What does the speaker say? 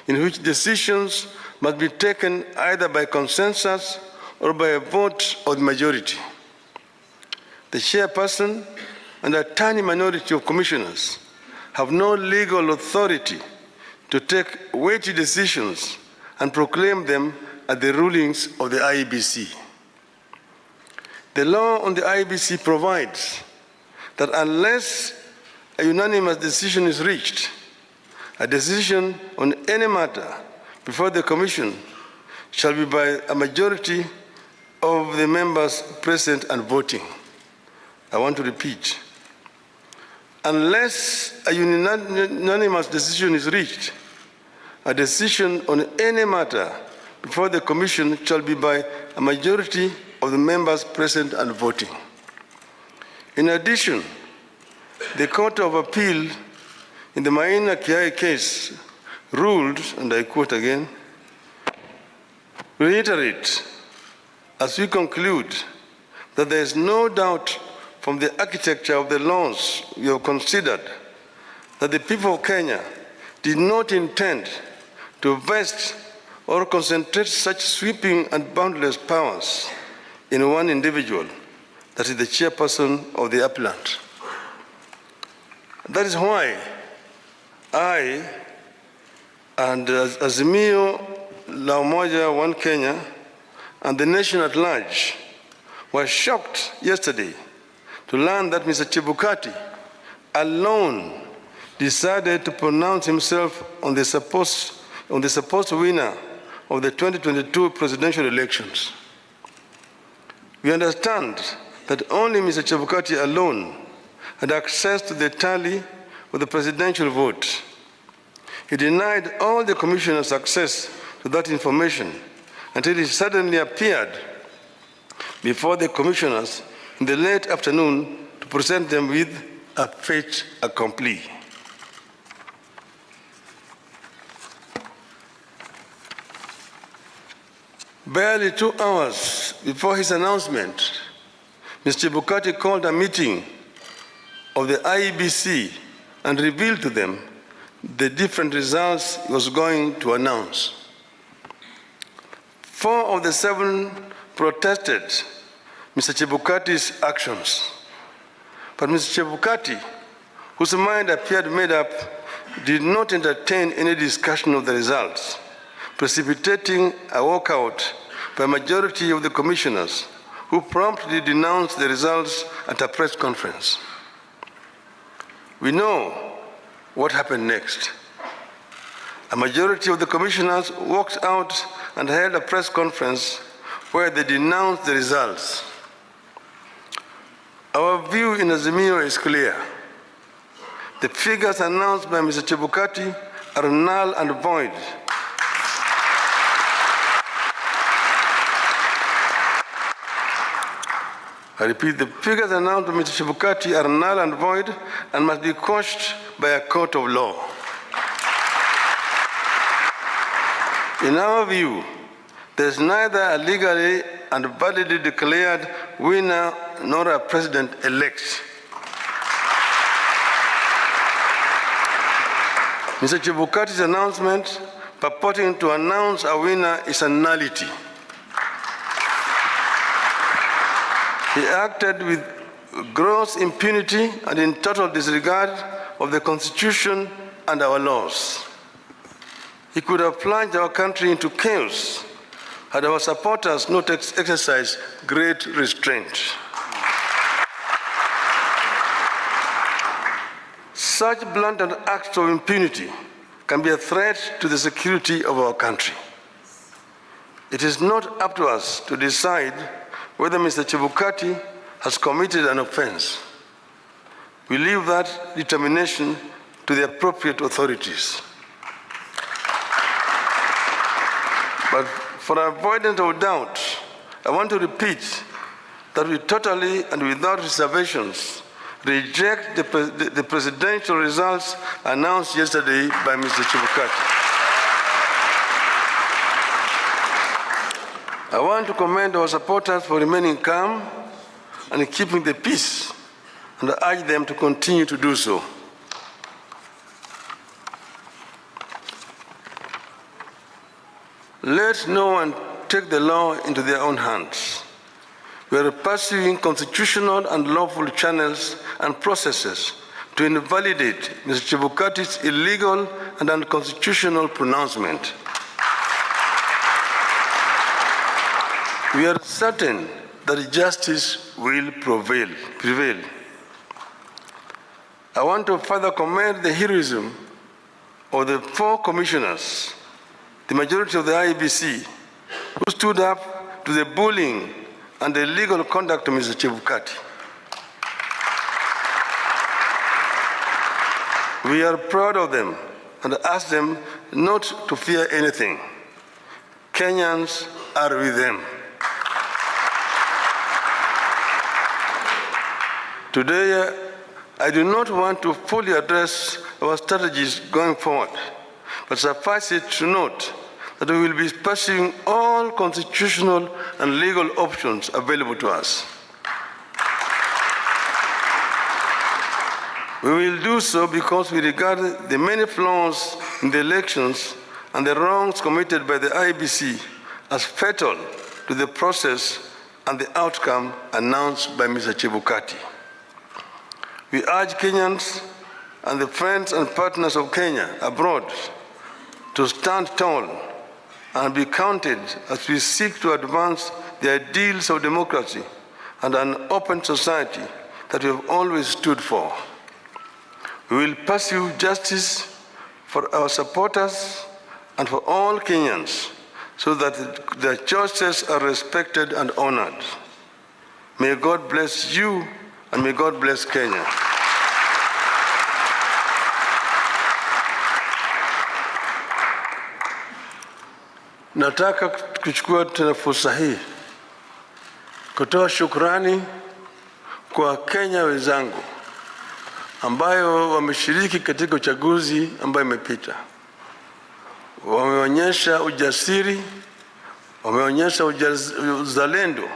in which decisions must be taken either by consensus or by a vote of the majority. The chairperson and a tiny minority of commissioners have no legal authority to take weighty decisions and proclaim them as the rulings of the IEBC. The law on the IEBC provides that unless a unanimous decision is reached, a decision on any matter before the Commission shall be by a majority of the members present and voting. I want to repeat. Unless a unanimous decision is reached, a decision on any matter before the Commission shall be by a majority of the members present and voting. In addition, the Court of Appeal in the Maina Kiai case ruled, and I quote again, reiterate, as we conclude, that there is no doubt from the architecture of the laws we have considered that the people of Kenya did not intend to vest or concentrate such sweeping and boundless powers in one individual, that is the chairperson of the appellant. That is why I and Azimio, La Umoja, One Kenya, and the nation at large were shocked yesterday to learn that Mr. Chebukati alone decided to pronounce himself on the supposed winner of the 2022 presidential elections. We understand that only Mr. Chebukati alone had access to the tally of the presidential vote. He denied all the commissioners access to that information until he suddenly appeared before the commissioners in the late afternoon to present them with a fait accompli. Barely 2 hours before his announcement, Mr. Chebukati called a meeting of the IEBC and revealed to them the different results he was going to announce. 4 of the 7 protested Mr. Chebukati's actions. But Mr. Chebukati, whose mind appeared made up, did not entertain any discussion of the results, precipitating a walkout by a majority of the commissioners, who promptly denounced the results at a press conference. We know what happened next. A majority of the commissioners walked out and held a press conference where they denounced the results. Our view in Azimio is clear. The figures announced by Mr. Chebukati are null and void. I repeat, the figures announced by Mr. Chebukati are null and void and must be quashed by a court of law. In our view, there is neither a legally and validly declared winner nor a president-elect. Mr. Chebukati's announcement purporting to announce a winner is a nullity. He acted with gross impunity and in total disregard of the Constitution and our laws. He could have plunged our country into chaos had our supporters not exercised great restraint. Such blatant acts of impunity can be a threat to the security of our country. It is not up to us to decide whether Mr. Chebukati has committed an offense. We leave that determination to the appropriate authorities. But for avoidance of doubt, I want to repeat that we totally and without reservations reject the presidential results announced yesterday by Mr. Chebukati. I want to commend our supporters for remaining calm and keeping the peace, and I urge them to continue to do so. Let no one take the law into their own hands. We are pursuing constitutional and lawful channels and processes to invalidate Mr. Chebukati's illegal and unconstitutional pronouncement. We are certain that justice will prevail. I want to further commend the heroism of the 4 commissioners, the majority of the IEBC, who stood up to the bullying and the illegal conduct of Mr. Chebukati. We are proud of them and ask them not to fear anything. Kenyans are with them. Today, I do not want to fully address our strategies going forward, but suffice it to note that we will be pursuing all constitutional and legal options available to us. We will do so because we regard the many flaws in the elections and the wrongs committed by the IEBC as fatal to the process and the outcome announced by Mr. Chebukati. We urge Kenyans and the friends and partners of Kenya abroad to stand tall and be counted as we seek to advance the ideals of democracy and an open society that we have always stood for. We will pursue justice for our supporters and for all Kenyans so that their choices are respected and honored. May God bless you and may God bless Kenya. Nataka kuchukua tena fursa hii kutoa shukrani kwa Kenya wenzangu ambayo wameshiriki katika uchaguzi ambayo imepita. Wameonyesha ujasiri, wameonyesha uzalendo